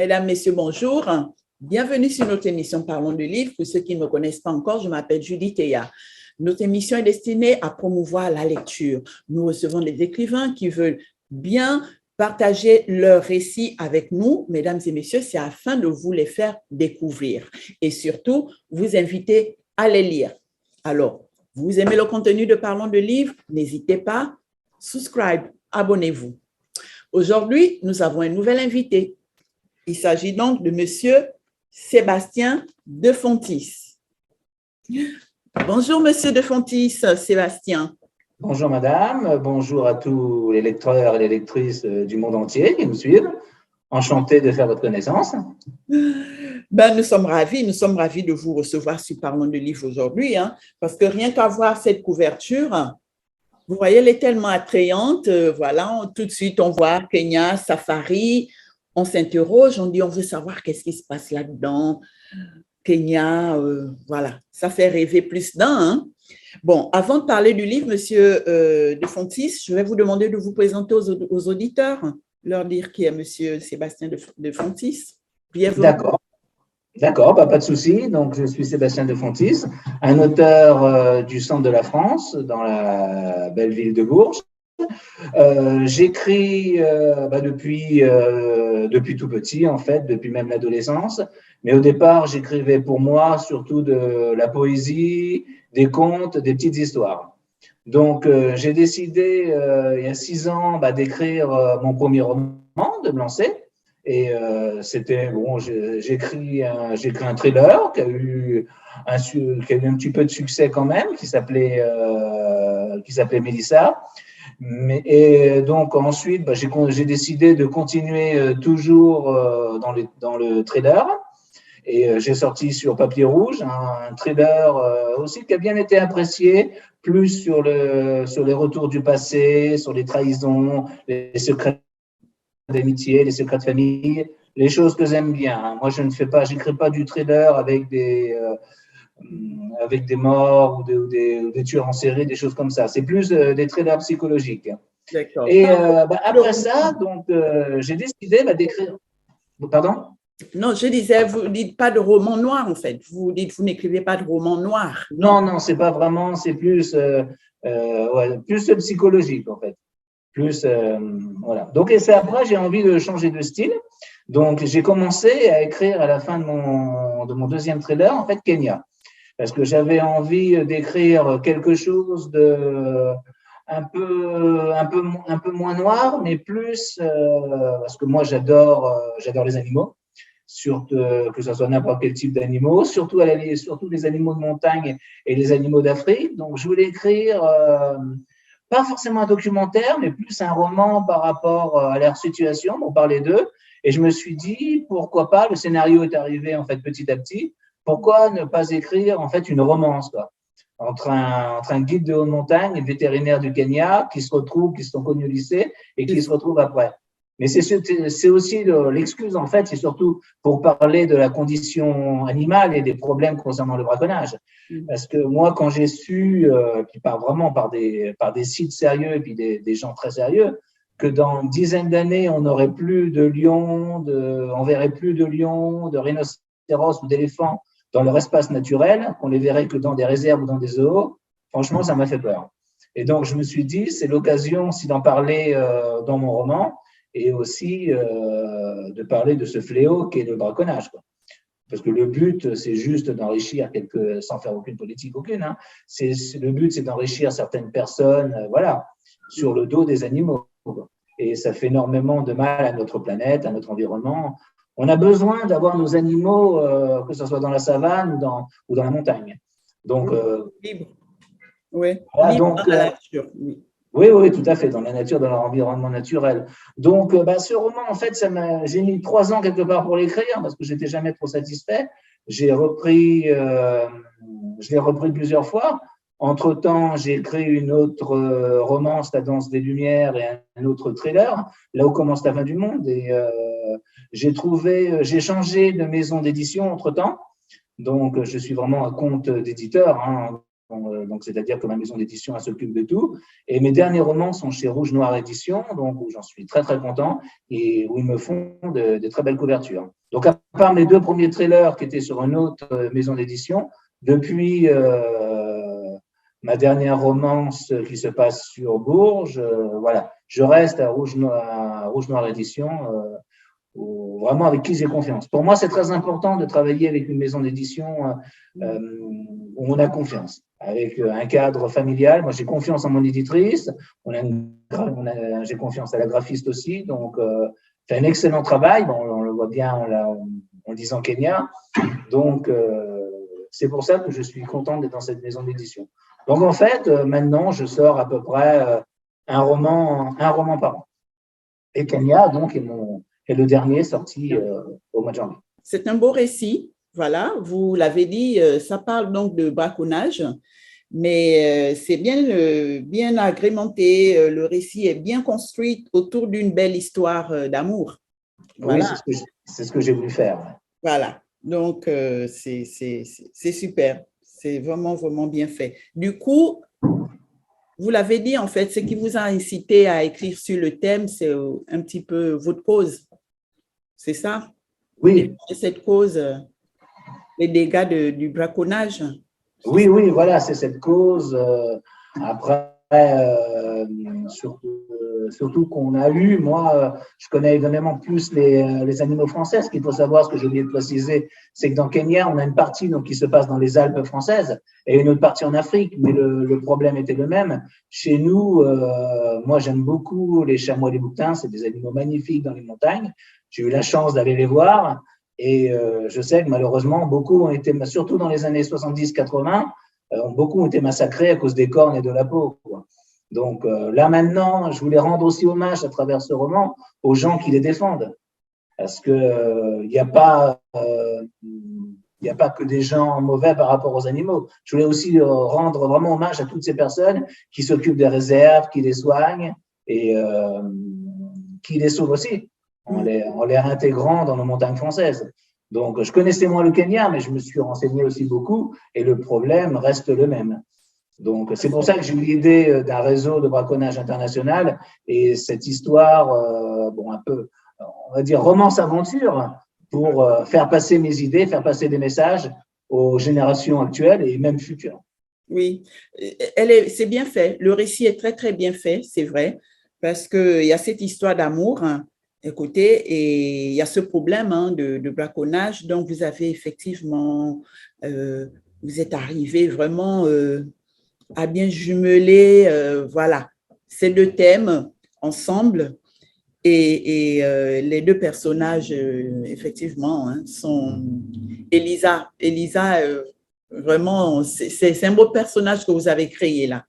Mesdames, Messieurs, bonjour. Bienvenue sur notre émission Parlons de livres. Pour ceux qui ne me connaissent pas encore, je m'appelle Judy Théa. Notre émission est destinée à promouvoir la lecture. Nous recevons des écrivains qui veulent bien partager leurs récits avec nous. Mesdames et messieurs, c'est afin de vous les faire découvrir et surtout vous inviter à les lire. Alors, vous aimez le contenu de Parlons de livres? N'hésitez pas, subscribe, abonnez-vous. Aujourd'hui, nous avons un nouvel invité. Il s'agit donc de Monsieur Sébastien Defontis. Bonjour, Monsieur Defontis, Sébastien. Bonjour, madame. Bonjour à tous les lecteurs et les lectrices du monde entier qui nous suivent. Enchanté de faire votre connaissance. Nous sommes ravis de vous recevoir sur Parlons de livres aujourd'hui, parce que rien qu'à voir cette couverture, vous voyez, elle est tellement attrayante. Voilà, tout de suite, on voit Kenya, Safari. On s'interroge, on dit, on veut savoir qu'est-ce qui se passe là-dedans. Kenya, voilà, ça fait rêver plus d'un. Bon, avant de parler du livre, Monsieur Defontis, je vais vous demander de vous présenter aux auditeurs, leur dire qui est Monsieur Sébastien Defontis. D'accord, pas de souci. Donc, je suis Sébastien Defontis, un auteur du centre de la France, dans la belle ville de Bourges. J'écris depuis tout petit, en fait, depuis même l'adolescence. Mais au départ, j'écrivais pour moi surtout de la poésie, des contes, des petites histoires. Donc, j'ai décidé il y a 6 ans d'écrire mon premier roman, de me lancer. Et c'était bon. J'ai écrit un thriller qui a eu un petit peu de succès quand même, qui s'appelait Mélissa. Et donc ensuite, j'ai décidé de continuer toujours dans le thriller. Et j'ai sorti sur papier rouge un thriller aussi qui a bien été apprécié, plus sur les retours du passé, sur les trahisons, les secrets d'amitié, les secrets de famille, les choses que j'aime bien. Moi, j'écris pas du thriller avec des morts ou des tueurs en série, des choses comme ça. C'est plus des thrillers psychologiques. D'accord. Et après ça, donc, j'ai décidé d'écrire. Pardon? Non, je disais, vous ne dites pas de roman noir, en fait. Vous dites, vous n'écrivez pas de roman noir. Non, c'est pas vraiment, c'est plus psychologique, en fait. Voilà. Donc, et c'est après, j'ai envie de changer de style. Donc, j'ai commencé à écrire à la fin de mon deuxième thriller, en fait, Kenya. Parce que j'avais envie d'écrire quelque chose de un peu moins noir, mais plus parce que moi j'adore les animaux, surtout que ce soit n'importe quel type d'animaux, surtout les animaux de montagne et les animaux d'Afrique. Donc je voulais écrire pas forcément un documentaire, mais plus un roman par rapport à leur situation, pour parler d'eux. Et je me suis dit pourquoi pas. Le scénario est arrivé en fait petit à petit. Pourquoi ne pas écrire en fait une romance entre un guide de haute montagne et le vétérinaire du Kenya qui sont connus au lycée et qui se retrouvent après. Mais c'est aussi l'excuse en fait, c'est surtout pour parler de la condition animale et des problèmes concernant le braconnage. Parce que moi, quand j'ai su, qui part vraiment par des sites sérieux et puis des gens très sérieux, que dans une dizaine d'années, on n'aurait plus de lions, on verrait plus de lions, de rhinocéros ou d'éléphants dans leur espace naturel, qu'on les verrait que dans des réserves ou dans des zoos, franchement, ça m'a fait peur. Et donc, je me suis dit, c'est l'occasion aussi d'en parler dans mon roman et aussi de parler de ce fléau qu'est le braconnage. Parce que le but, c'est juste d'enrichir sans faire aucune politique, aucune. Le but, c'est d'enrichir certaines personnes, sur le dos des animaux. Et ça fait énormément de mal à notre planète, à notre environnement. On a besoin d'avoir nos animaux, que ce soit dans la savane ou dans la montagne. Donc, libre. Oui, voilà, libre donc, dans la nature. Oui, tout à fait, dans la nature, dans leur environnement naturel. Donc, ce roman, en fait, j'ai mis 3 ans quelque part pour l'écrire parce que j'étais jamais trop satisfait. Je l'ai repris plusieurs fois. Entre-temps, j'ai écrit une autre romance, La Danse des Lumières, et un autre thriller, Là où commence la fin du monde. Et j'ai changé de maison d'édition entre-temps. Donc, je suis vraiment un compte d'éditeur. donc c'est-à-dire que ma maison d'édition elle s'occupe de tout. Et mes derniers romans sont chez Rouge Noir Édition, donc où j'en suis très très content et où ils me font de très belles couvertures. Donc à part mes 2 premiers trailers qui étaient sur une autre maison d'édition, depuis ma dernière romance qui se passe sur Bourges, voilà, je reste à Rouge Noir Édition. Vraiment avec qui j'ai confiance. Pour moi, c'est très important de travailler avec une maison d'édition où on a confiance, avec un cadre familial. Moi, j'ai confiance en mon éditrice, j'ai confiance à la graphiste aussi, donc fait un excellent travail. Bon, on le voit bien en lisant Kenya. Donc, c'est pour ça que je suis content d'être dans cette maison d'édition. Donc, en fait, maintenant, je sors à peu près un roman par an. Et Kenya, donc, est le dernier sorti au mois de janvier. C'est un beau récit, voilà, vous l'avez dit, ça parle donc de braconnage, mais c'est bien agrémenté, le récit est bien construit autour d'une belle histoire d'amour. Voilà. Oui, c'est ce que j'ai voulu faire. Voilà, donc c'est super, c'est vraiment, vraiment bien fait. Du coup, vous l'avez dit, en fait, ce qui vous a incité à écrire sur le thème, c'est un petit peu votre cause. C'est ça? Oui. C'est cette cause, les dégâts du braconnage. Oui, oui, voilà, c'est cette cause. Après, surtout qu'on a eu, moi, je connais évidemment plus les animaux français. Ce qu'il faut savoir, ce que j'ai oublié de préciser, c'est que dans Kenya, on a une partie donc, qui se passe dans les Alpes françaises et une autre partie en Afrique, mais le problème était le même. Chez nous, moi, j'aime beaucoup les chamois et les bouquetins, c'est des animaux magnifiques dans les montagnes. J'ai eu la chance d'aller les voir. Et je sais que malheureusement, beaucoup ont été, surtout dans les années 70-80, beaucoup ont été massacrés à cause des cornes et de la peau, quoi. Donc là maintenant, je voulais rendre aussi hommage à travers ce roman aux gens qui les défendent. Parce que il n'y a pas que des gens mauvais par rapport aux animaux. Je voulais aussi rendre vraiment hommage à toutes ces personnes qui s'occupent des réserves, qui les soignent et qui les sauvent aussi. En les réintégrant dans nos montagnes françaises. Donc, je connaissais moins le Kenya, mais je me suis renseigné aussi beaucoup et le problème reste le même. Donc, c'est pour ça que j'ai eu l'idée d'un réseau de braconnage international et cette histoire, un peu, on va dire, romance-aventure pour faire passer mes idées, faire passer des messages aux générations actuelles et même futures. Oui, c'est bien fait. Le récit est très, très bien fait, c'est vrai, parce qu'il y a cette histoire d'amour, hein. Écoutez, et il y a ce problème de braconnage, donc vous avez effectivement, vous êtes arrivé vraiment à bien jumeler, voilà, ces 2 thèmes ensemble et les 2 personnages, effectivement, hein, sont Elisa, vraiment, c'est un beau personnage que vous avez créé là.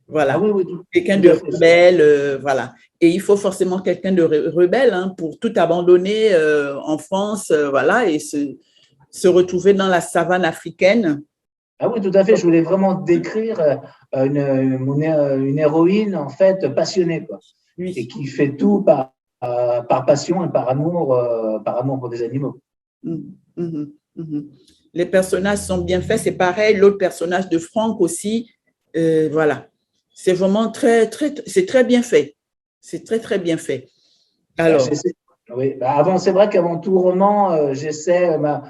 Voilà, oui, quelqu'un de rebelle, voilà. Et il faut forcément quelqu'un de rebelle hein, pour tout abandonner en France, voilà, et se retrouver dans la savane africaine. Ah oui, tout à fait. Je voulais vraiment décrire une héroïne, en fait, passionnée, quoi. Oui. Et qui fait tout par passion et par amour pour des animaux. Les personnages sont bien faits. C'est pareil, l'autre personnage de Franck aussi, voilà. C'est vraiment c'est très bien fait. C'est très, très bien fait. Alors. Oui, c'est vrai qu'avant tout roman, j'essaie, ma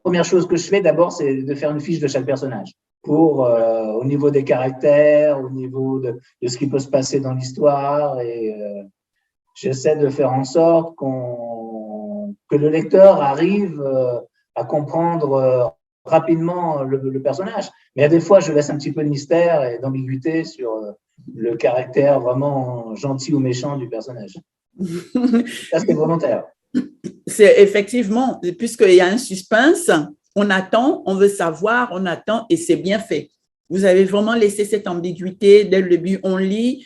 première chose que je fais d'abord, c'est de faire une fiche de chaque personnage pour, au niveau des caractères, au niveau de ce qui peut se passer dans l'histoire et j'essaie de faire en sorte que le lecteur arrive à comprendre rapidement le personnage. Mais à des fois, je laisse un petit peu de mystère et d'ambiguïté sur le caractère vraiment gentil ou méchant du personnage. Ça, c'est volontaire. C'est effectivement, puisqu'il y a un suspense, on attend, on veut savoir, on attend et c'est bien fait. Vous avez vraiment laissé cette ambiguïté dès le début. On lit,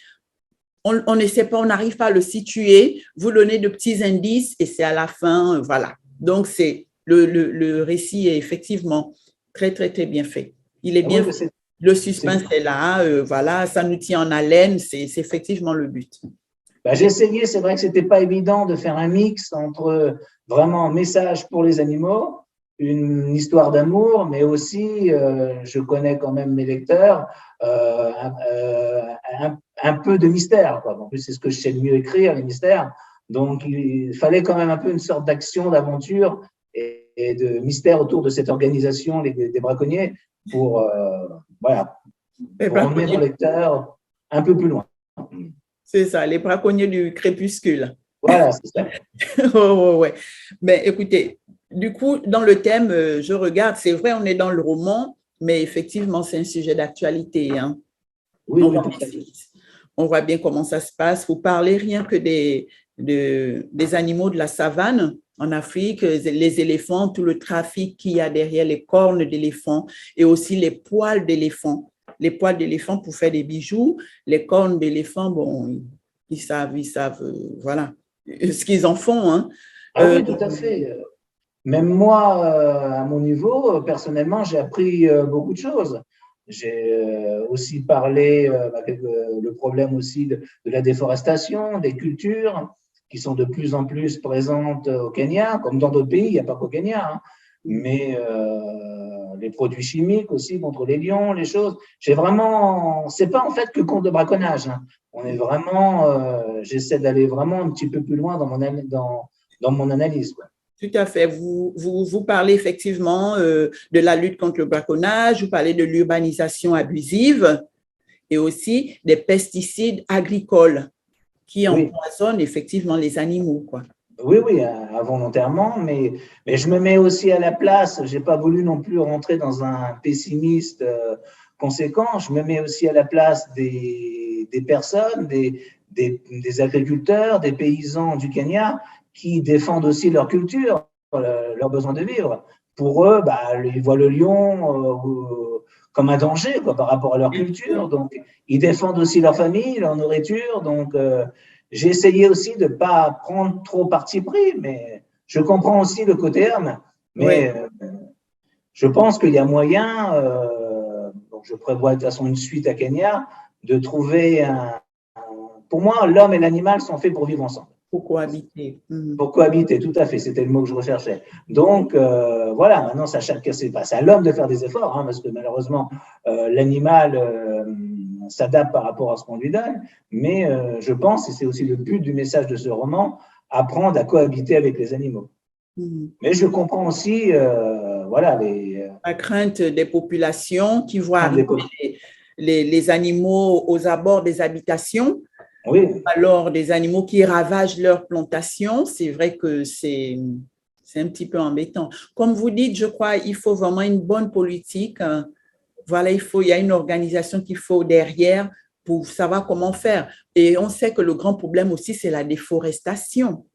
on ne sait pas, on n'arrive pas à le situer. Vous donnez de petits indices et c'est à la fin, voilà. Donc, c'est le récit est effectivement très, très, très bien fait. Il est bien fait. Le suspense est là, voilà, ça nous tient en haleine, c'est effectivement le but. J'ai essayé, c'est vrai que ce n'était pas évident de faire un mix entre vraiment un message pour les animaux, une histoire d'amour, mais aussi, je connais quand même mes lecteurs, un peu de mystère, quoi. En plus, c'est ce que je sais le mieux écrire, les mystères. Donc, il fallait quand même un peu une sorte d'action, d'aventure et de mystère autour de cette organisation des braconniers pour, voilà, Les pour emmener mon braconniers, lecteur un peu plus loin. c'est ça, les braconniers du crépuscule. Voilà, c'est ça. Oh, ouais. Mais écoutez, du coup, dans le thème, je regarde, c'est vrai, on est dans le roman, mais effectivement, c'est un sujet d'actualité, hein. Oui, On oui, voit tout bien, à fait. on voit bien comment ça se passe. Vous parlez rien que des animaux de la savane en Afrique, les éléphants, tout le trafic qu'il y a derrière les cornes d'éléphants et aussi les poils d'éléphant. Les poils d'éléphant pour faire des bijoux, les cornes d'éléphant, bon, ils savent, voilà, ce qu'ils en font, hein. Ah oui, tout à fait. Même moi, à mon niveau, personnellement, j'ai appris beaucoup de choses. J'ai aussi parlé avec le problème aussi de la déforestation, des cultures qui sont de plus en plus présentes au Kenya, comme dans d'autres pays, il n'y a pas qu'au Kenya, hein. Mais les produits chimiques aussi contre les lions, les choses. J'ai vraiment, c'est pas en fait que contre le braconnage, hein. On est vraiment, j'essaie d'aller vraiment un petit peu plus loin dans mon analyse, quoi. Tout à fait. Vous parlez effectivement de la lutte contre le braconnage, vous parlez de l'urbanisation abusive et aussi des pesticides agricoles qui Oui. empoisonnent effectivement les animaux, quoi. Oui, oui, involontairement, mais je me mets aussi à la place. J'ai pas voulu non plus rentrer dans un pessimiste conséquent. Je me mets aussi à la place des personnes, des agriculteurs, des paysans du Kenya qui défendent aussi leur culture, leur besoin de vivre. Pour eux, bah, ils voient le lion comme un danger, quoi, par rapport à leur culture. Donc, ils défendent aussi leur famille, leur nourriture. Donc, j'ai essayé aussi de ne pas prendre trop parti pris, mais je comprends aussi le côté homme. Oui. Mais je pense qu'il y a moyen, donc je prévois de toute façon une suite à Kenya, de trouver pour moi, l'homme et l'animal sont faits pour vivre ensemble. Pour cohabiter. Pour cohabiter, tout à fait, c'était le mot que je recherchais. Donc, voilà, maintenant, c'est à l'homme de faire des efforts, hein, parce que malheureusement, l'animal s'adapte par rapport à ce qu'on lui donne, mais je pense, et c'est aussi le but du message de ce roman, apprendre à cohabiter avec les animaux. Mais je comprends aussi, voilà, la crainte des populations qui voient arriver les animaux aux abords des habitations. Oui. Alors, des animaux qui ravagent leurs plantations, c'est vrai que c'est un petit peu embêtant. Comme vous dites, je crois qu'il faut vraiment une bonne politique. Voilà, il y a une organisation qu'il faut derrière pour savoir comment faire. Et on sait que le grand problème aussi, c'est la déforestation.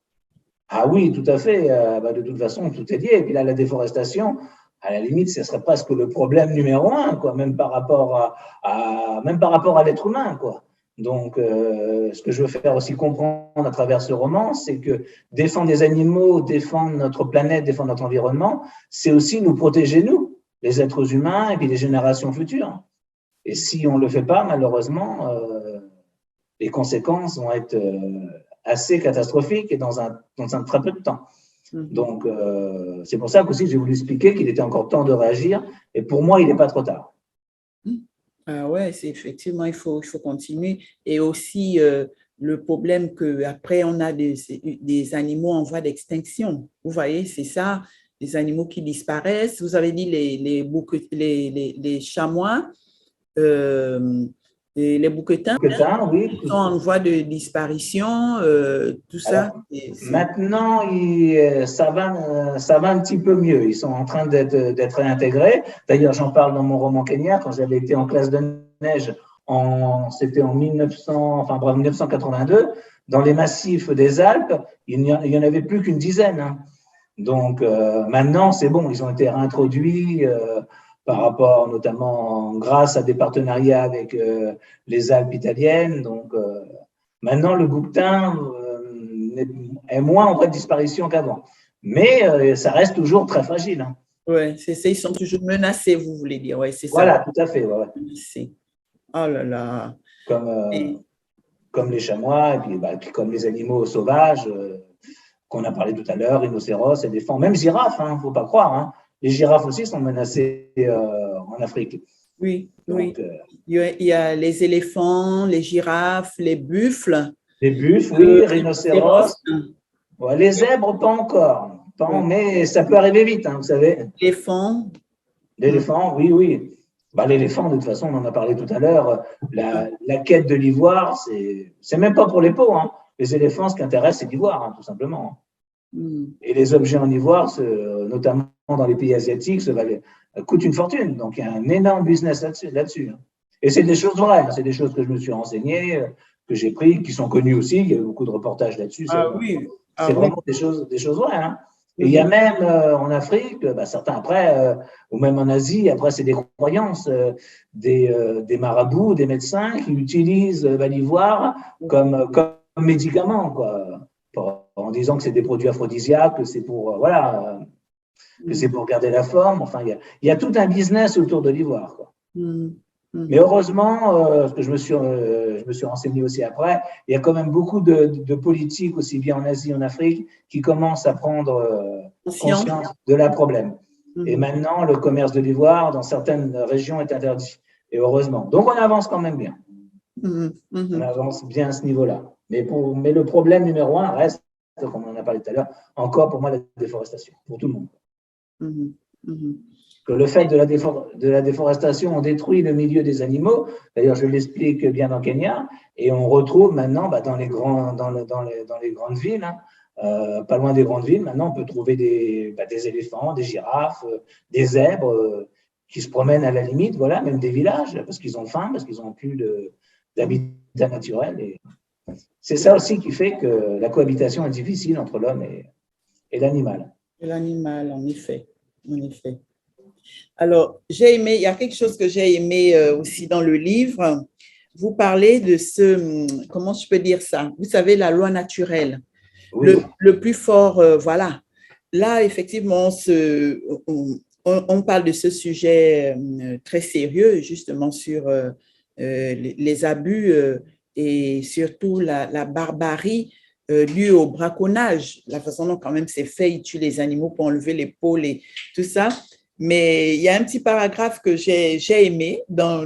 Ah oui, tout à fait. De toute façon, tout est lié. Et puis là, la déforestation, à la limite, ce serait presque le problème numéro un, quoi, même par rapport à l'être humain, quoi. Donc, ce que je veux faire aussi comprendre à travers ce roman, c'est que défendre les animaux, défendre notre planète, défendre notre environnement, c'est aussi nous protéger, nous, les êtres humains et puis les générations futures. Et si on ne le fait pas, malheureusement, les conséquences vont être assez catastrophiques et dans un très peu de temps. Donc, c'est pour ça qu'aussi j'ai voulu expliquer qu'il était encore temps de réagir. Et pour moi, il n'est pas trop tard. Ah ouais, c'est effectivement, il faut continuer. Et aussi, le problème qu'après, on a des animaux en voie d'extinction. Vous voyez, c'est ça, des animaux qui disparaissent. Vous avez dit les chamois, et les bouquetins, Oui. sont en voie de disparition, tout ça. Alors, maintenant, ça va un petit peu mieux. Ils sont en train d'être réintégrés. D'ailleurs, j'en parle dans mon roman Kenya, quand j'avais été en classe de neige, c'était en 1982, dans les massifs des Alpes, il n'y en avait plus qu'une dizaine, hein. Donc, maintenant, c'est bon, ils ont été réintroduits par rapport, notamment grâce à des partenariats avec les Alpes italiennes. Donc, maintenant, le bouquetin est moins en voie de disparition qu'avant. Mais ça reste toujours très fragile, hein. Oui, c'est ça, ils sont toujours menacés, vous voulez dire. Ouais, c'est ça. Voilà, tout à fait. Ouais. Oh là là. Comme les chamois, et puis comme les animaux sauvages qu'on a parlé tout à l'heure, rhinocéros, éléphants, même girafes, il ne faut pas croire, hein. Les girafes aussi sont menacées en Afrique. Oui, Donc, oui. Il y a les éléphants, les girafes, les buffles, les buffles, oui, rhinocéros, rhinocéros. Ouais, les zèbres, pas encore. Mais ça peut arriver vite, hein, vous savez. éléphants. L'éléphant, oui, oui. Bah, l'éléphant, de toute façon, on en a parlé tout à l'heure. La quête de l'ivoire, c'est même pas pour les peaux. Hein. Les éléphants, ce qui intéresse, c'est l'ivoire, hein, tout simplement. Et les objets en ivoire, notamment dans les pays asiatiques, coûtent une fortune. Donc, il y a un énorme business là-dessus. Hein. Et c'est des choses vraies. Hein. C'est des choses que je me suis renseigné, que j'ai pris, qui sont connues aussi. Il y a eu beaucoup de reportages là-dessus. Ah oui. C'est vraiment des choses vraies. Hein. Et il y a même en Afrique, certains après, ou même en Asie, après, c'est des croyances des marabouts, des médecins qui utilisent l'ivoire comme médicament, quoi, en disant que c'est des produits aphrodisiaques, que c'est pour, que c'est pour garder la forme. Enfin, il y a tout un business autour de l'ivoire, quoi. Mais heureusement, parce que je me suis renseigné aussi après, il y a quand même beaucoup de politiques, aussi bien en Asie qu'en Afrique, qui commencent à prendre conscience de la problème. Et maintenant, le commerce de l'ivoire dans certaines régions est interdit. Et heureusement. Donc, on avance quand même bien. On avance bien à ce niveau-là. Mais le problème numéro un reste, comme on en a parlé tout à l'heure, encore pour moi, la déforestation, pour tout le monde. Que le fait de la déforestation, on détruit le milieu des animaux. D'ailleurs, je l'explique bien dans Kenya, et on retrouve maintenant dans les grandes villes, hein, pas loin des grandes villes, maintenant on peut trouver des éléphants, des girafes, des zèbres qui se promènent à la limite, voilà, même des villages, parce qu'ils ont faim, parce qu'ils n'ont plus d'habitat naturel. Et c'est ça aussi qui fait que la cohabitation est difficile entre l'homme et l'animal. Et l'animal, en effet. En effet. Alors, j'ai aimé, il y a quelque chose que j'ai aimé aussi dans le livre. Vous parlez de comment je peux dire ça? Vous savez, la loi naturelle. Oui. Le plus fort, voilà. Là, effectivement, on parle de ce sujet très sérieux, justement, sur les abus et surtout la barbarie due au braconnage, la façon dont quand même c'est fait, ils tuent les animaux pour enlever les peaux et tout ça. Mais il y a un petit paragraphe que j'ai aimé dans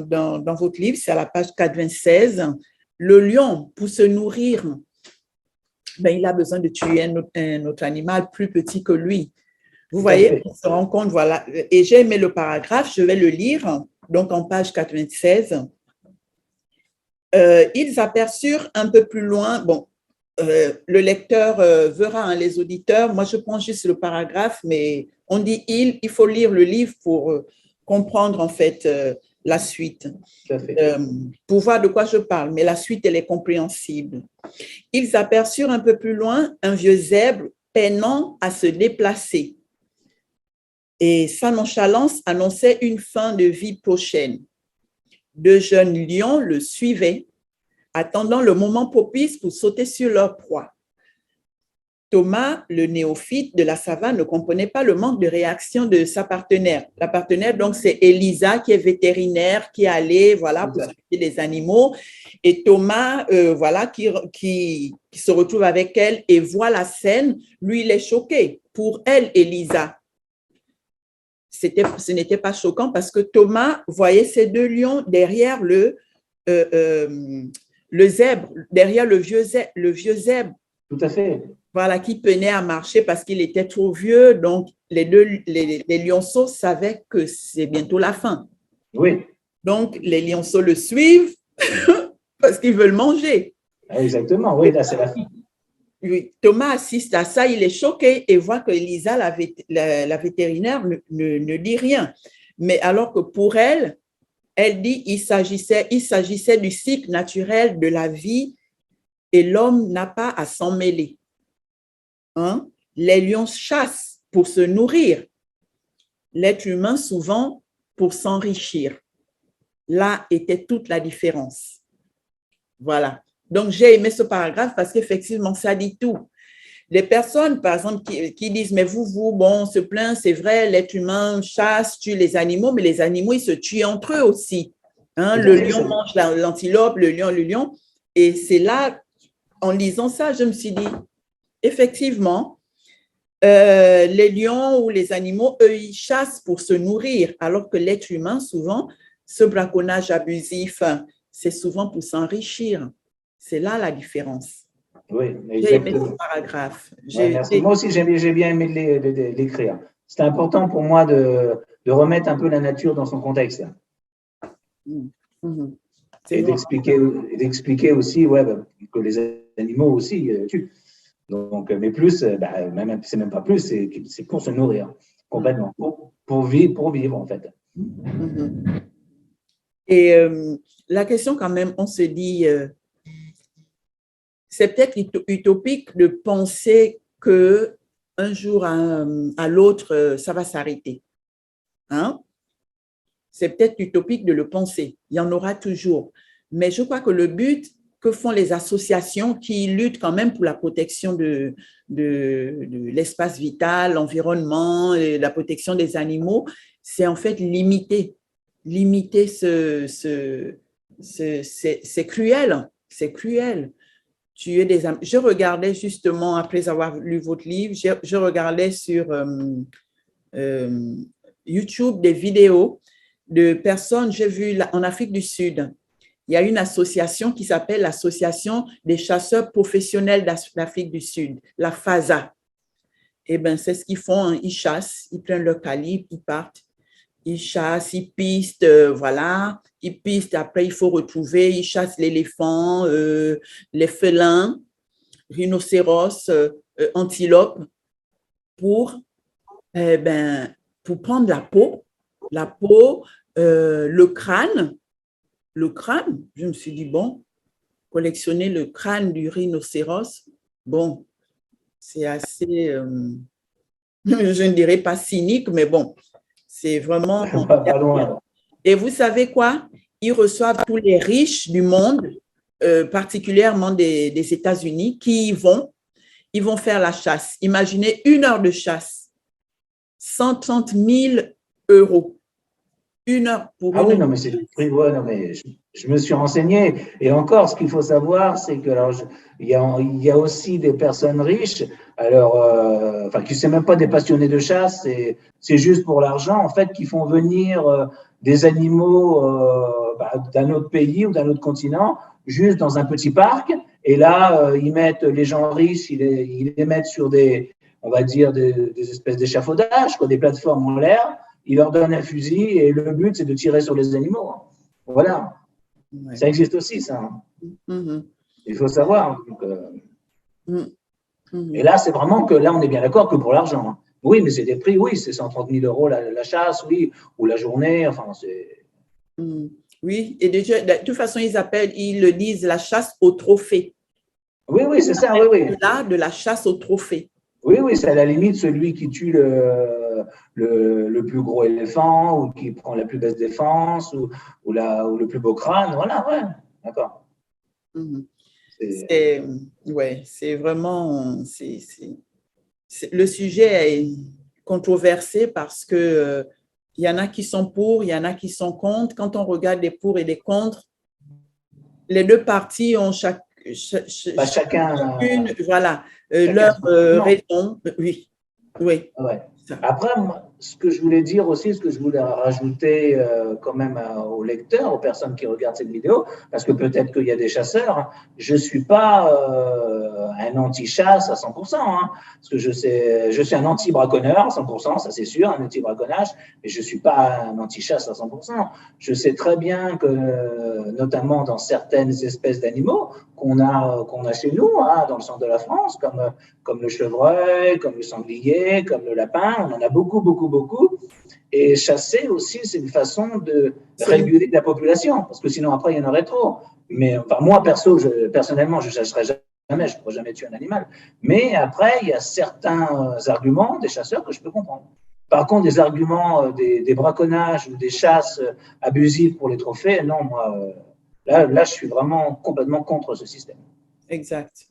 votre livre, c'est à la page 96. Le lion, pour se nourrir, il a besoin de tuer un autre animal plus petit que lui. Vous voyez, on se rend compte, voilà. Et j'ai aimé le paragraphe, je vais le lire, donc en page 96. Ils aperçurent un peu plus loin, le lecteur verra, hein, les auditeurs, moi je prends juste le paragraphe, mais on dit il faut lire le livre pour comprendre en fait la suite, pour voir de quoi je parle, mais la suite elle est compréhensible. Ils aperçurent un peu plus loin un vieux zèbre peinant à se déplacer et sa nonchalance annonçait une fin de vie prochaine. De jeunes lions le suivaient, attendant le moment propice pour sauter sur leur proie. Thomas, le néophyte de la savane, ne comprenait pas le manque de réaction de sa partenaire. La partenaire, donc, c'est Elisa, qui est vétérinaire, qui est allée, voilà, pour s'occuper des animaux. Et Thomas, voilà, qui se retrouve avec elle et voit la scène. Lui, il est choqué. Pour elle, Elisa, ce n'était pas choquant parce que Thomas voyait ces deux lions derrière le zèbre, derrière le vieux zèbre. Tout à fait. Voilà, qui peinait à marcher parce qu'il était trop vieux. Donc, les lionceaux savaient que c'est bientôt la fin. Oui. Donc, les lionceaux le suivent parce qu'ils veulent manger. Exactement, oui, là, c'est la fin. Oui, Thomas assiste à ça, il est choqué et voit que Elisa, la vétérinaire, ne dit rien. Mais alors que pour elle, elle dit il s'agissait du cycle naturel de la vie et l'homme n'a pas à s'en mêler. Hein? Les lions chassent pour se nourrir, l'être humain souvent pour s'enrichir. Là était toute la différence. Voilà. Donc, j'ai aimé ce paragraphe parce qu'effectivement, ça dit tout. Les personnes, par exemple, qui disent, mais vous, bon, on se plaint, c'est vrai, l'être humain chasse, tue les animaux, mais les animaux, ils se tuent entre eux aussi. Hein? Le lion mange l'antilope, le lion. Et c'est là, en lisant ça, je me suis dit, effectivement, Les lions ou les animaux, eux, ils chassent pour se nourrir, alors que l'être humain, souvent, ce braconnage abusif, c'est souvent pour s'enrichir. C'est là la différence. Oui, J'ai aimé ce exactement. paragraphe. Ouais, merci. Moi aussi, j'ai bien aimé l'écrire. C'était important pour moi de remettre un peu la nature dans son contexte C'est et vraiment d'expliquer aussi ouais, bah, que les animaux aussi tuent. Donc, mais plus, c'est même pas plus, c'est pour se nourrir complètement, pour vivre en fait. Et la question quand même, on se dit, c'est peut-être utopique de penser que un jour à l'autre, ça va s'arrêter. Hein? C'est peut-être utopique de le penser. Il y en aura toujours. Mais je crois que le but que font les associations qui luttent quand même pour la protection de l'espace vital, l'environnement, la protection des animaux, c'est en fait limiter c'est cruel, c'est cruel. Je regardais justement, après avoir lu votre livre, je regardais sur YouTube des vidéos de personnes, j'ai vu en Afrique du Sud, il y a une association qui s'appelle l'Association des chasseurs professionnels d'Afrique du Sud, la FASA. Eh bien, c'est ce qu'ils font, hein. Ils chassent, ils prennent leur calibre, ils partent, ils chassent, ils pistent, voilà, ils pistent, après il faut retrouver, ils chassent l'éléphant, les félins, rhinocéros, antilopes, pour, pour prendre la peau, le crâne, je me suis dit, bon, collectionner le crâne du rhinocéros, bon, c'est assez, je ne dirais pas cynique, mais bon, c'est vraiment… Pas loin. Et vous savez quoi? Ils reçoivent tous les riches du monde, particulièrement des États-Unis, qui ils vont faire la chasse. Imaginez 1 heure de chasse, 130 000 euros. 1 heure pour Ah une oui, heure. non, mais c'est ouais, non, mais je me suis renseigné. Et encore, ce qu'il faut savoir, c'est que alors, il y a aussi des personnes riches, alors, enfin, qui ne sont même pas des passionnés de chasse, c'est juste pour l'argent, en fait, qui font venir des animaux d'un autre pays ou d'un autre continent, juste dans un petit parc. Et là, ils mettent les gens riches, ils les mettent sur on va dire, des espèces d'échafaudages, des plateformes en l'air. Il leur donne un fusil et le but, c'est de tirer sur les animaux. Voilà. Ouais. Ça existe aussi, ça. Il faut savoir. Donc, et là, c'est vraiment que là, on est bien d'accord que pour l'argent. Oui, mais c'est des prix, oui, c'est 130 000 euros la chasse, oui, ou la journée, enfin, c'est… Oui, et de toute façon, ils le disent, la chasse au trophée. Oui, oui, c'est ça, oui, oui. Là, de la chasse au trophée. Oui, oui, c'est à la limite celui qui tue le plus gros éléphant ou qui prend la plus basse défense ou le plus beau crâne. Voilà, ouais, d'accord. C'est vraiment… le sujet est controversé parce que il y en a qui sont pour, il y en a qui sont contre. Quand on regarde les pour et les contre, les deux parties ont chacun voilà, leur raison. Oui, oui. Ouais. Après, ce que je voulais dire aussi, ce que je voulais rajouter quand même aux lecteurs, aux personnes qui regardent cette vidéo, parce que peut-être qu'il y a des chasseurs, je ne suis pas un anti-chasse à 100%, hein, parce que je suis un anti-braconneur à 100%, ça c'est sûr, un anti-braconnage, mais je ne suis pas un anti-chasse à 100%. Je sais très bien que, notamment dans certaines espèces d'animaux qu'on a chez nous, hein, dans le centre de la France, comme le chevreuil, comme le sanglier, comme le lapin, on en a beaucoup, beaucoup, beaucoup. Et chasser aussi, c'est une façon de réguler la population, parce que sinon après, il y en aurait trop. Mais enfin, moi, personnellement, je ne chasserai jamais, je ne pourrais jamais tuer un animal. Mais après, il y a certains arguments des chasseurs que je peux comprendre. Par contre, des arguments, des braconnages ou des chasses abusives pour les trophées, non, moi, là, je suis vraiment complètement contre ce système. Exact,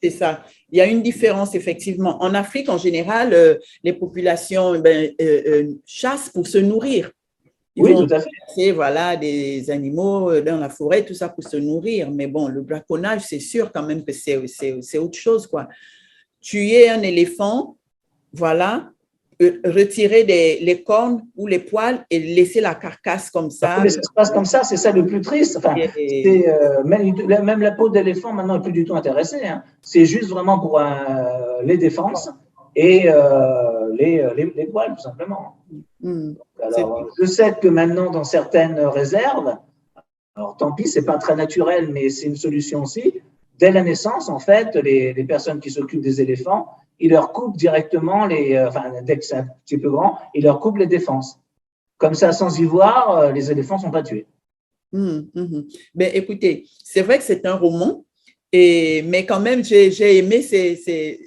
c'est ça. Il y a une différence, effectivement. En Afrique, en général, les populations chassent pour se nourrir. Ils vont tout à fait. chasser, voilà, des animaux dans la forêt, tout ça pour se nourrir. Mais bon, le braconnage, c'est sûr quand même que c'est autre chose, quoi. Tuer un éléphant, voilà, retirer les cornes ou les poils et laisser la carcasse comme ça. Mais ça se passe comme ça, c'est ça le plus triste. Enfin, même la peau d'éléphant maintenant n'est plus du tout intéressée. Hein. C'est juste vraiment pour les défenses et les poils, tout simplement. Alors, je sais que maintenant, dans certaines réserves, alors tant pis, c'est pas très naturel, mais c'est une solution aussi. Dès la naissance, en fait, les personnes qui s'occupent des éléphants, ils leur coupent directement dès que c'est un petit peu grand, ils leur coupent les défenses. Comme ça, sans y voir, les éléphants ne sont pas tués. Ben, écoutez, c'est vrai que c'est un roman, mais quand même, j'ai aimé c'est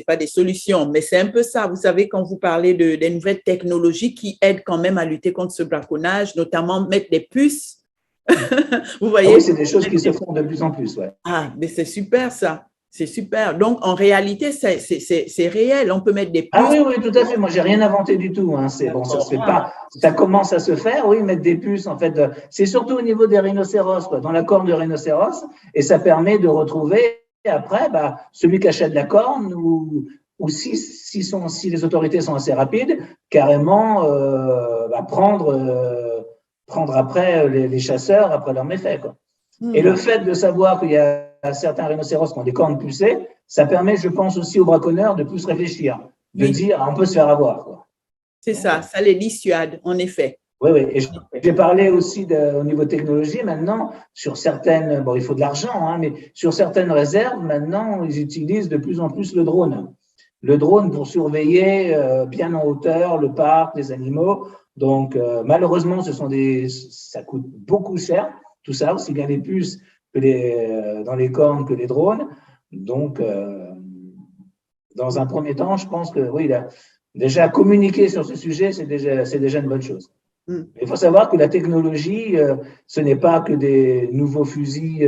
pas des solutions, mais c'est un peu ça. Vous savez, quand vous parlez des nouvelles technologies qui aident quand même à lutter contre ce braconnage, notamment mettre des puces. Vous voyez? Ah oui, c'est des choses qui se font de plus en plus, ouais. Ah, mais c'est super ça. C'est super. Donc, en réalité, c'est réel. On peut mettre des puces. Ah oui, tout à fait. Moi, j'ai rien inventé du tout. Hein. C'est bon, ça se fait pas. Ça commence à se faire. Oui, mettre des puces. En fait, c'est surtout au niveau des rhinocéros, quoi, dans la corne de rhinocéros, et ça permet de retrouver après, celui qui achète la corne ou si les autorités sont assez rapides, carrément prendre après les chasseurs après leur méfait, quoi. Et le fait de savoir qu'il y a certains rhinocéros qui ont des cornes pucées, ça permet, je pense, aussi aux braconneurs de plus réfléchir, de dire on peut se faire avoir, quoi. C'est ça les dissuade, en effet. Oui. Et j'ai parlé aussi au niveau technologie, maintenant, sur certaines, bon, il faut de l'argent, hein, mais sur certaines réserves, maintenant, ils utilisent de plus en plus le drone. Le drone pour surveiller bien en hauteur le parc, les animaux. Donc, malheureusement, ça coûte beaucoup cher, tout ça, aussi bien les puces que dans les cornes que les drones. Donc, dans un premier temps, je pense que oui, déjà communiquer sur ce sujet, c'est déjà une bonne chose. Il faut savoir que la technologie, ce n'est pas que des nouveaux fusils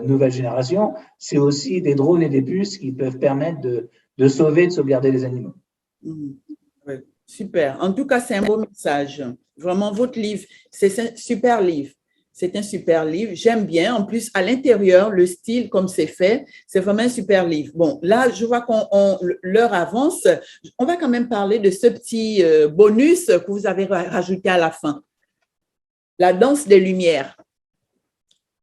nouvelle génération, c'est aussi des drones et des puces qui peuvent permettre de sauvegarder les animaux. Ouais, super. En tout cas, c'est un beau message. Vraiment, votre livre, c'est un super livre. C'est un super livre. J'aime bien. En plus, à l'intérieur, le style, comme c'est fait, c'est vraiment un super livre. Bon, là, je vois l'heure avance. On va quand même parler de ce petit bonus que vous avez rajouté à la fin. La danse des lumières.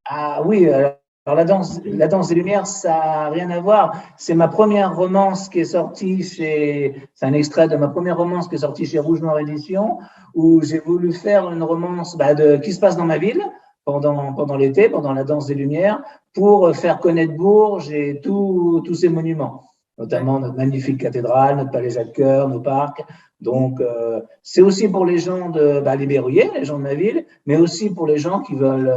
Ah oui, alors la danse des lumières, ça n'a rien à voir. C'est ma première romance qui est sortie c'est un extrait de ma première romance qui est sortie chez Rouge Noir Édition, où j'ai voulu faire une romance qui se passe dans ma ville pendant l'été, pendant la danse des lumières, pour faire connaître Bourges et tous ces monuments, notamment notre magnifique cathédrale, notre palais Jacques-Cœur, nos parcs. Donc, c'est aussi pour les gens les Berruyers, les gens de ma ville, mais aussi pour les gens qui veulent,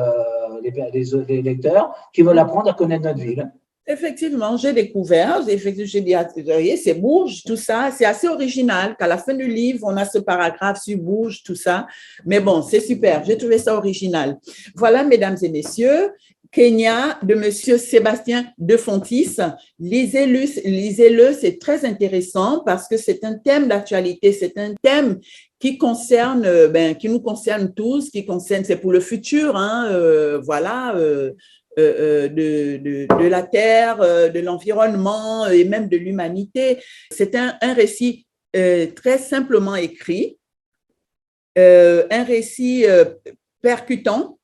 les lecteurs, qui veulent apprendre à connaître notre ville. Effectivement, j'ai découvert, j'ai dit, c'est Bourges, tout ça, c'est assez original qu'à la fin du livre, on a ce paragraphe sur Bourges, tout ça. Mais bon, c'est super, j'ai trouvé ça original. Voilà, mesdames et messieurs, Kenya de Monsieur Sébastien De Fontis. Lisez-le, c'est très intéressant parce que c'est un thème d'actualité, c'est un thème qui qui nous concerne tous, c'est pour le futur, hein, voilà. De la terre, de l'environnement et même de l'humanité. C'est un récit très simplement écrit, un récit percutant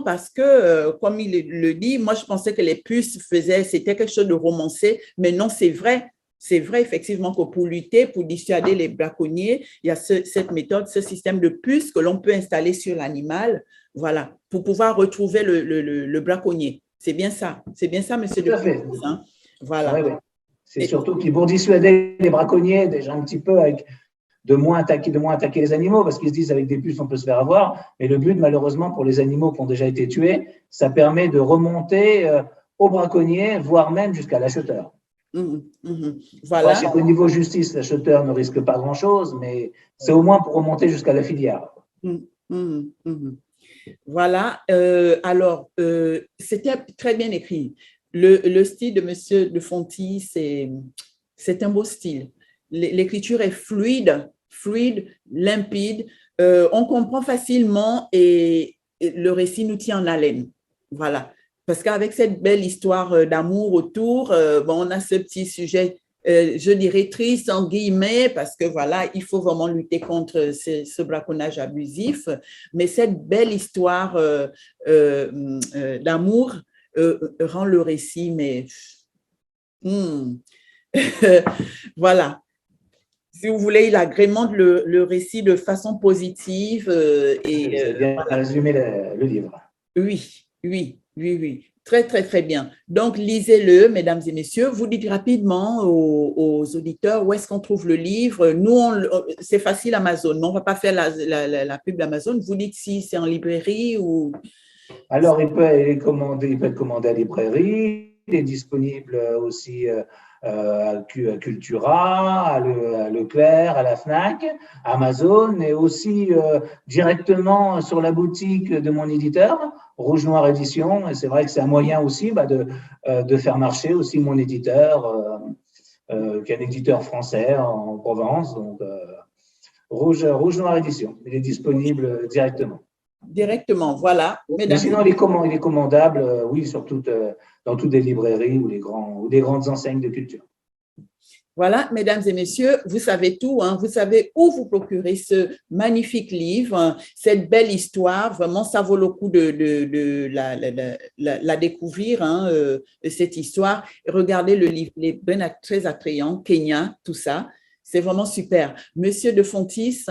parce que, comme il le dit, moi je pensais que les puces c'était quelque chose de romancé, mais non, c'est vrai. C'est vrai effectivement que pour lutter, pour dissuader les braconniers, il y a cette méthode, ce système de puces que l'on peut installer sur l'animal, voilà, pour pouvoir retrouver le braconnier. C'est bien ça, monsieur De Fontis, hein? Voilà. Oui. C'est surtout pour dissuader les braconniers déjà un petit peu de moins attaquer les animaux, parce qu'ils se disent avec des puces on peut se faire avoir, mais le but malheureusement pour les animaux qui ont déjà été tués, ça permet de remonter aux braconniers, voire même jusqu'à l'acheteur. Voilà. Au niveau justice, l'acheteur ne risque pas grand-chose, mais c'est au moins pour remonter jusqu'à la filière. Voilà. Alors, c'était très bien écrit. Le style de Monsieur De Fontis, c'est un beau style. L'écriture est fluide, limpide. On comprend facilement et le récit nous tient en haleine. Voilà. Parce qu'avec cette belle histoire d'amour autour, on a ce petit sujet je dirais triste en guillemets, parce que voilà, il faut vraiment lutter contre ce braconnage abusif, mais cette belle histoire d'amour rend le récit, mais voilà. Si vous voulez, il agrémente le récit de façon positive. Vous avez bien Voilà. résumé le livre. Oui, oui, oui, oui. Très, très, très bien. Donc, lisez-le, mesdames et messieurs. Vous dites rapidement aux auditeurs où est-ce qu'on trouve le livre. Nous, c'est facile, Amazon, mais on ne va pas faire la pub d'Amazon. Vous dites si c'est en librairie ou… Alors, il peut être commandé à librairie, il est disponible aussi à Cultura, à Leclerc, à la Fnac, Amazon, et aussi directement sur la boutique de mon éditeur, Rouge Noir Édition. Et c'est vrai que c'est un moyen aussi de faire marcher aussi mon éditeur, qui est un éditeur français en Provence. Donc, Rouge Noir Édition, il est disponible directement. Directement, voilà. Mais sinon, il est commandable, oui, dans toutes les librairies ou les grandes enseignes de culture. Voilà, mesdames et messieurs, vous savez tout, hein, vous savez où vous procurer ce magnifique livre, hein, cette belle histoire. Vraiment, ça vaut le coup de la découvrir, hein, cette histoire. Regardez le livre, il est bien très attrayant, Kenya, tout ça. C'est vraiment super. Monsieur de Fontis,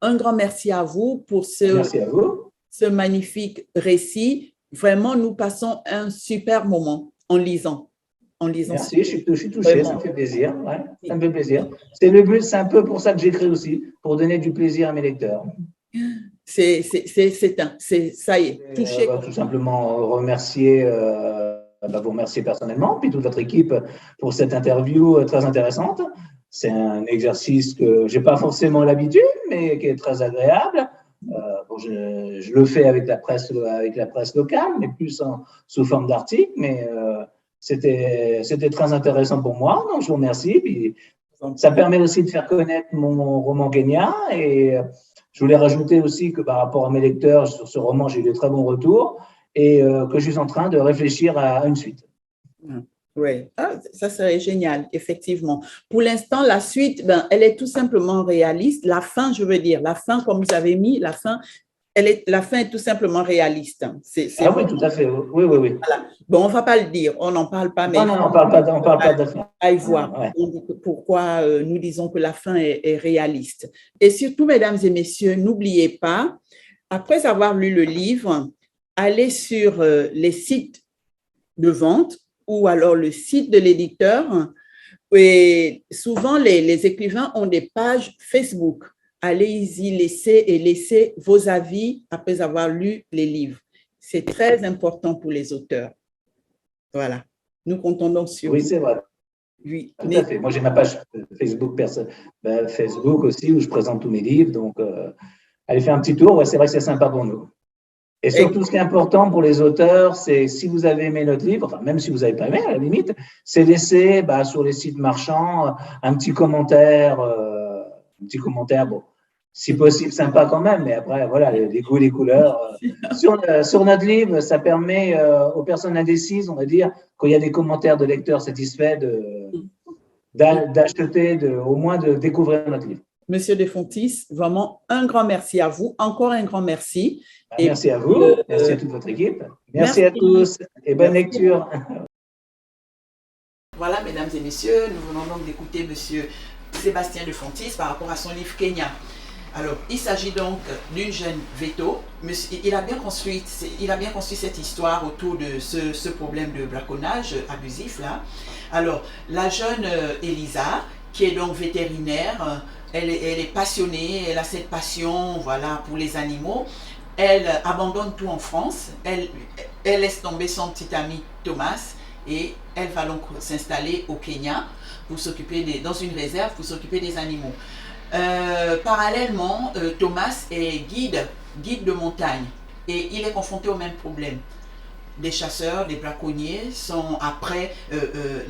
un grand merci à vous pour ce magnifique récit. Vraiment, nous passons un super moment en lisant. Merci, je suis touché, vraiment. Ça me fait plaisir. Ouais, ça me fait plaisir. C'est le but, c'est un peu pour ça que j'écris aussi, pour donner du plaisir à mes lecteurs. Ça y est, touché. Tout simplement vous remercier personnellement, puis toute votre équipe pour cette interview très intéressante. C'est un exercice que je n'ai pas forcément l'habitude, mais qui est très agréable. Je le fais avec la presse locale, mais plus sous forme d'article, mais c'était très intéressant pour moi, donc je vous remercie. Puis, ça permet aussi de faire connaître mon roman Kenya, et je voulais rajouter aussi que par rapport à mes lecteurs, sur ce roman, j'ai eu de très bons retours, et que je suis en train de réfléchir à une suite. Oui, ça serait génial, effectivement. Pour l'instant, la suite, elle est tout simplement réaliste. La fin, je veux dire, la fin, comme vous avez mis, la fin est tout simplement réaliste. Oui, tout à fait. Oui. Voilà. Bon, on ne va pas le dire, on n'en parle pas, mais non, on ne parle pas de la fin. À y voir. Ouais. Pourquoi nous disons que la fin est réaliste. Et surtout, mesdames et messieurs, n'oubliez pas, après avoir lu le livre, allez sur les sites de vente ou alors le site de l'éditeur. Et souvent, les écrivains ont des pages Facebook. Allez-y laissez vos avis après avoir lu les livres. C'est très important pour les auteurs. Voilà. Nous comptons donc sur vous. Oui, c'est vrai. Oui. Tout à fait. Moi, j'ai ma page Facebook aussi où je présente tous mes livres. Donc, allez faire un petit tour. Ouais, c'est vrai que c'est sympa pour nous. Et surtout, ce qui est important pour les auteurs, c'est si vous avez aimé notre livre, enfin, même si vous n'avez pas aimé, à la limite, c'est laisser sur les sites marchands un petit commentaire. Bon, si possible, sympa quand même, mais après, voilà, les goûts, les couleurs. Sur notre livre, ça permet aux personnes indécises, on va dire, quand il y a des commentaires de lecteurs satisfaits, d'acheter, au moins de découvrir notre livre. Monsieur Desfontis, vraiment un grand merci à vous, encore un grand merci. Merci à vous, merci à toute votre équipe. Merci à tous et bonne lecture. Voilà, mesdames et messieurs, nous venons donc d'écouter monsieur Sébastien Desfontis par rapport à son livre Kenya. Alors, il s'agit donc d'une jeune Veto. Il a bien construit cette histoire autour de ce problème de braconnage abusif là. Alors, la jeune Elisa, qui est donc vétérinaire, elle est passionnée, elle a cette passion, voilà, pour les animaux. Elle abandonne tout en France. Elle laisse tomber son petit ami Thomas et elle va donc s'installer au Kenya pour s'occuper dans une réserve pour s'occuper des animaux. Parallèlement, Thomas est guide de montagne et il est confronté au même problème. Des chasseurs, des braconniers sont après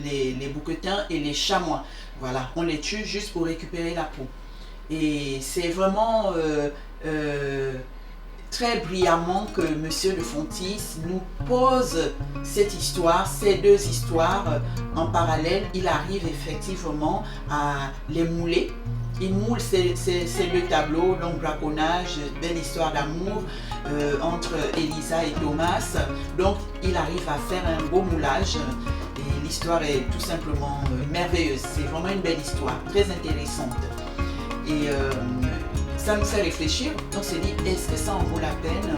les bouquetins et les chamois. Voilà, on les tue juste pour récupérer la peau. Et c'est vraiment très brillamment que M. de Fontis nous pose cette histoire, ces deux histoires en parallèle. Il arrive effectivement à les mouler. Il moule ces deux tableaux, donc braconnage, belle histoire d'amour entre Elisa et Thomas. Donc il arrive à faire un beau moulage et l'histoire est tout simplement merveilleuse. C'est vraiment une belle histoire, très intéressante. Et ça nous fait réfléchir, on s'est dit, est-ce que ça en vaut la peine?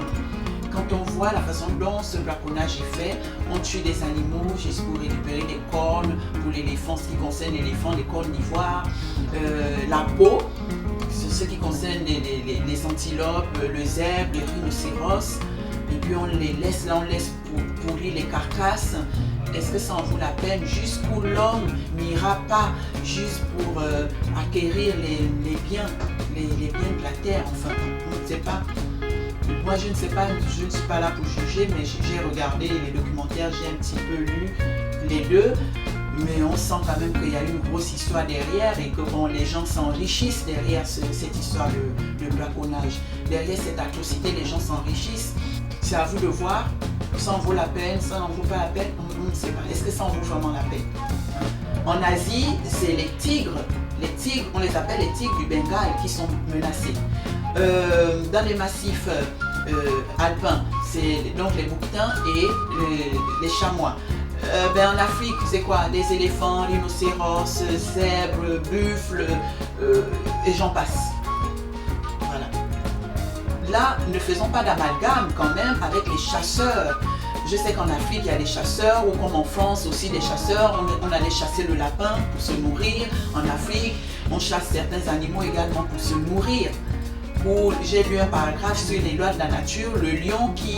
Quand on voit la façon dont ce braconnage est fait, on tue des animaux juste pour récupérer des cornes, pour l'éléphant, ce qui concerne l'éléphant, les cornes d'ivoire, la peau, ce qui concerne les antilopes, le zèbre, les rhinocéros, et puis on les laisse là, on laisse pourrir les carcasses. Est-ce que ça en vaut la peine? Jusqu'où l'homme n'ira pas juste pour acquérir les biens de la terre, enfin, on ne sait pas. Moi, je ne sais pas, je ne suis pas là pour juger, mais j'ai regardé les documentaires, j'ai un petit peu lu les deux, mais on sent quand même qu'il y a une grosse histoire derrière et que bon, les gens s'enrichissent derrière cette histoire de braconnage. Derrière cette atrocité, les gens s'enrichissent. C'est à vous de voir. Ça en vaut la peine, ça n'en vaut pas la peine, on ne sait pas. Est-ce que ça en vaut vraiment la peine? En Asie, c'est les tigres. Les tigres, on les appelle les tigres du Bengale qui sont menacés. Dans les massifs alpins, c'est donc les bouquetins et les chamois. En Afrique, c'est quoi? Des éléphants, rhinocéros, zèbres, buffles, et j'en passe. Voilà. Là, ne faisons pas d'amalgame quand même avec les chasseurs. Je sais qu'en Afrique, il y a des chasseurs, ou comme en France aussi des chasseurs. On allait chasser le lapin pour se nourrir. En Afrique, on chasse certains animaux également pour se nourrir. J'ai lu un paragraphe sur les lois de la nature, les lions qui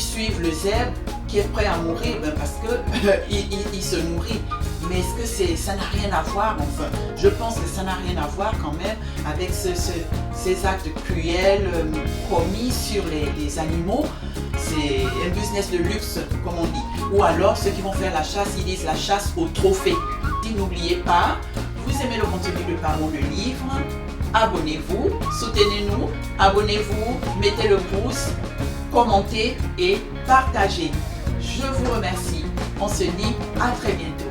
suivent le zèbre, qui est prêt à mourir parce qu'il se nourrit. Mais est-ce que ça n'a rien à voir? Enfin, je pense que ça n'a rien à voir quand même avec ces actes cruels commis sur les animaux. C'est un business de luxe, comme on dit. Ou alors, ceux qui vont faire la chasse, ils disent la chasse au trophée. N'oubliez pas, vous aimez le contenu de Parlons de Livres, abonnez-vous, soutenez-nous, abonnez-vous, mettez le pouce, commentez et partagez. Je vous remercie. On se dit à très bientôt.